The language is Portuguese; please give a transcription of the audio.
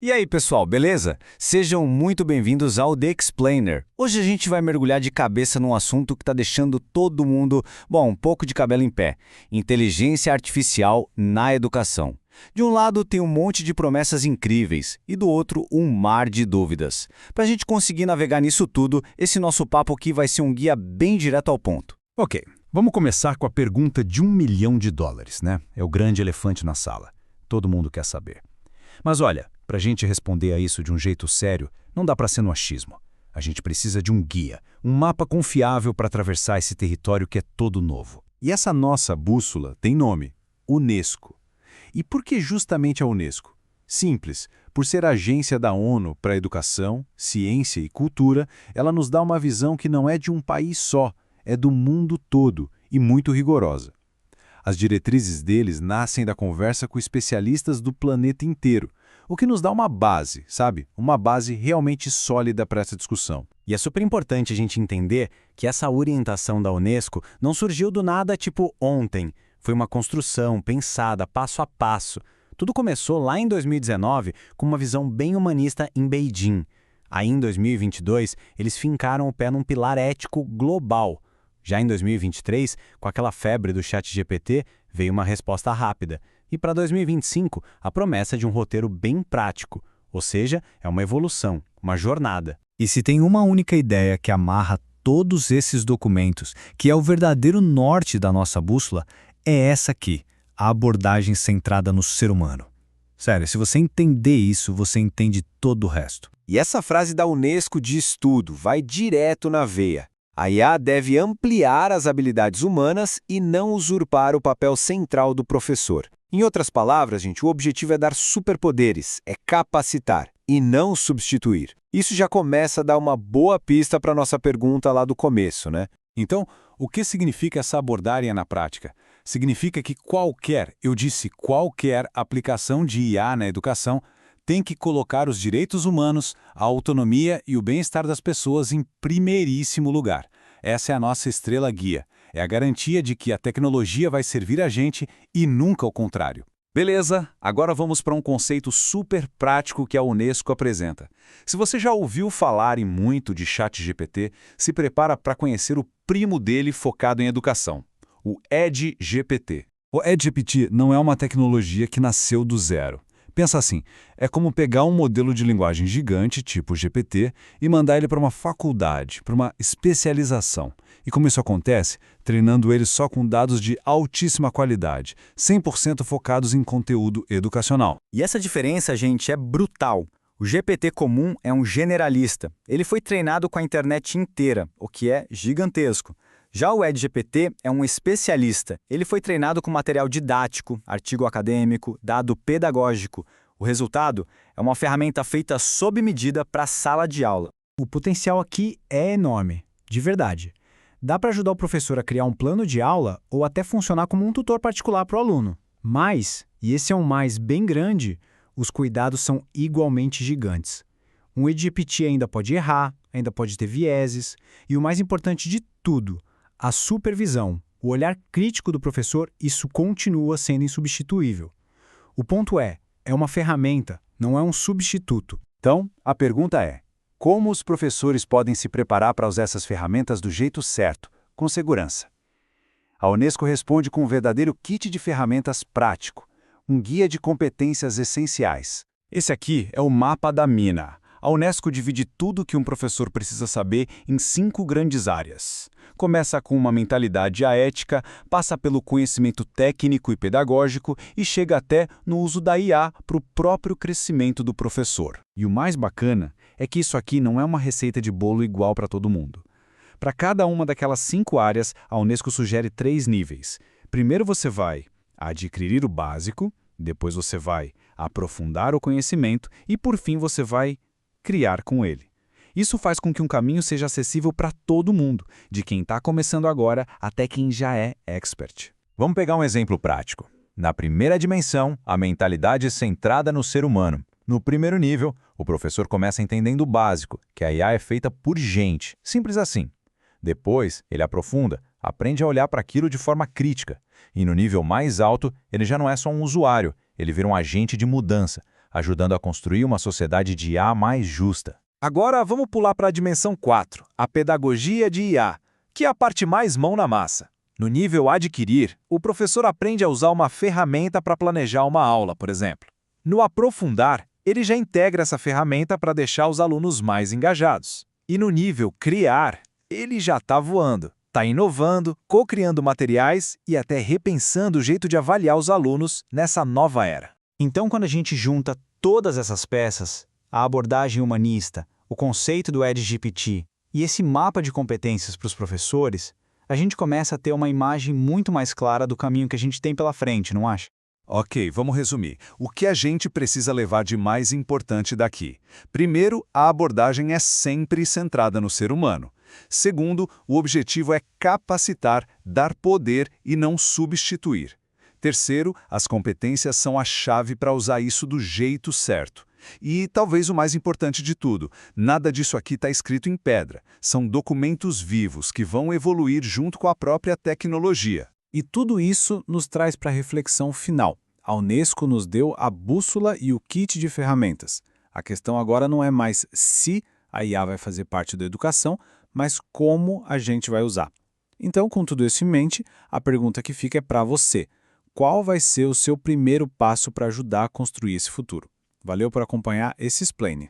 E aí, pessoal, beleza? Sejam muito bem-vindos ao The Explainer. Hoje a gente vai mergulhar de cabeça num assunto que está deixando todo mundo, um pouco de cabelo em pé: inteligência artificial na educação. De um lado tem um monte de promessas incríveis e do outro um mar de dúvidas. Para a gente conseguir navegar nisso tudo, esse nosso papo aqui vai ser um guia bem direto ao ponto. Ok, vamos começar com a pergunta de US$ 1 milhão, né? É o grande elefante na sala. Todo mundo quer saber. Mas olha, para a gente responder a isso de um jeito sério, não dá para ser no achismo. A gente precisa de um guia, um mapa confiável para atravessar esse território que é todo novo. E essa nossa bússola tem nome: Unesco. E por que justamente a Unesco? Simples, por ser a agência da ONU para a educação, ciência e cultura, ela nos dá uma visão que não é de um país só, é do mundo todo e muito rigorosa. As diretrizes deles nascem da conversa com especialistas do planeta inteiro, o que nos dá uma base, sabe? Uma base realmente sólida para essa discussão. E é super importante a gente entender que essa orientação da Unesco não surgiu do nada tipo ontem. Foi uma construção pensada passo a passo. Tudo começou lá em 2019 com uma visão bem humanista em Beijing. Aí em 2022, eles fincaram o pé num pilar ético global. Já em 2023, com aquela febre do ChatGPT, veio uma resposta rápida. E para 2025, a promessa de um roteiro bem prático. Ou seja, é uma evolução, uma jornada. E se tem uma única ideia que amarra todos esses documentos, que é o verdadeiro norte da nossa bússola, é essa aqui, a abordagem centrada no ser humano. Sério, se você entender isso, você entende todo o resto. E essa frase da Unesco diz tudo, vai direto na veia. A IA deve ampliar as habilidades humanas e não usurpar o papel central do professor. Em outras palavras, gente, o objetivo é dar superpoderes, é capacitar e não substituir. Isso já começa a dar uma boa pista para a nossa pergunta lá do começo, né? Então, o que significa essa abordagem na prática? Significa que qualquer aplicação de IA na educação tem que colocar os direitos humanos, a autonomia e o bem-estar das pessoas em primeiríssimo lugar. Essa é a nossa estrela guia. É a garantia de que a tecnologia vai servir a gente e nunca o contrário. Beleza, agora vamos para um conceito super prático que a Unesco apresenta. Se você já ouviu falar em muito de ChatGPT, se prepara para conhecer o primo dele focado em educação, o EdGPT. O EdGPT não é uma tecnologia que nasceu do zero. Pensa assim, é como pegar um modelo de linguagem gigante, tipo GPT, e mandar ele para uma faculdade, para uma especialização. E como isso acontece? Treinando ele só com dados de altíssima qualidade, 100% focados em conteúdo educacional. E essa diferença, gente, é brutal. O GPT comum é um generalista. Ele foi treinado com a internet inteira, o que é gigantesco. Já o EdGPT é um especialista. Ele foi treinado com material didático, artigo acadêmico, dado pedagógico. O resultado é uma ferramenta feita sob medida para a sala de aula. O potencial aqui é enorme, de verdade. Dá para ajudar o professor a criar um plano de aula ou até funcionar como um tutor particular para o aluno. Mas, e esse é um mais bem grande, os cuidados são igualmente gigantes. Um EdGPT ainda pode errar, ainda pode ter vieses, e o mais importante de tudo, a supervisão, o olhar crítico do professor, isso continua sendo insubstituível. O ponto é uma ferramenta, não é um substituto. Então, a pergunta é: como os professores podem se preparar para usar essas ferramentas do jeito certo, com segurança? A Unesco responde com um verdadeiro kit de ferramentas prático, um guia de competências essenciais. Esse aqui é o mapa da mina. A Unesco divide tudo que um professor precisa saber em 5 grandes áreas. Começa com uma mentalidade ética, passa pelo conhecimento técnico e pedagógico e chega até no uso da IA para o próprio crescimento do professor. E o mais bacana é que isso aqui não é uma receita de bolo igual para todo mundo. Para cada uma daquelas 5 áreas, a Unesco sugere 3 níveis. Primeiro você vai adquirir o básico, depois você vai aprofundar o conhecimento e, por fim, você vai criar com ele. Isso faz com que um caminho seja acessível para todo mundo, de quem está começando agora até quem já é expert. Vamos pegar um exemplo prático. Na primeira dimensão, a mentalidade centrada no ser humano. No primeiro nível, o professor começa entendendo o básico, que a IA é feita por gente, simples assim. Depois, ele aprofunda, aprende a olhar para aquilo de forma crítica. E no nível mais alto, ele já não é só um usuário, ele vira um agente de mudança, ajudando a construir uma sociedade de IA mais justa. Agora vamos pular para a dimensão 4, a pedagogia de IA, que é a parte mais mão na massa. No nível adquirir, o professor aprende a usar uma ferramenta para planejar uma aula, por exemplo. No aprofundar, ele já integra essa ferramenta para deixar os alunos mais engajados. E no nível criar, ele já está voando. Está inovando, co-criando materiais e até repensando o jeito de avaliar os alunos nessa nova era. Então, quando a gente junta todas essas peças, a abordagem humanista, o conceito do EdGPT e esse mapa de competências para os professores, a gente começa a ter uma imagem muito mais clara do caminho que a gente tem pela frente, não acha? Ok, vamos resumir. O que a gente precisa levar de mais importante daqui? Primeiro, a abordagem é sempre centrada no ser humano. Segundo, o objetivo é capacitar, dar poder e não substituir. Terceiro, as competências são a chave para usar isso do jeito certo. E talvez o mais importante de tudo, nada disso aqui está escrito em pedra. São documentos vivos que vão evoluir junto com a própria tecnologia. E tudo isso nos traz para a reflexão final. A Unesco nos deu a bússola e o kit de ferramentas. A questão agora não é mais se a IA vai fazer parte da educação, mas como a gente vai usar. Então, com tudo isso em mente, a pergunta que fica é para você. Qual vai ser o seu primeiro passo para ajudar a construir esse futuro? Valeu por acompanhar esse Explain.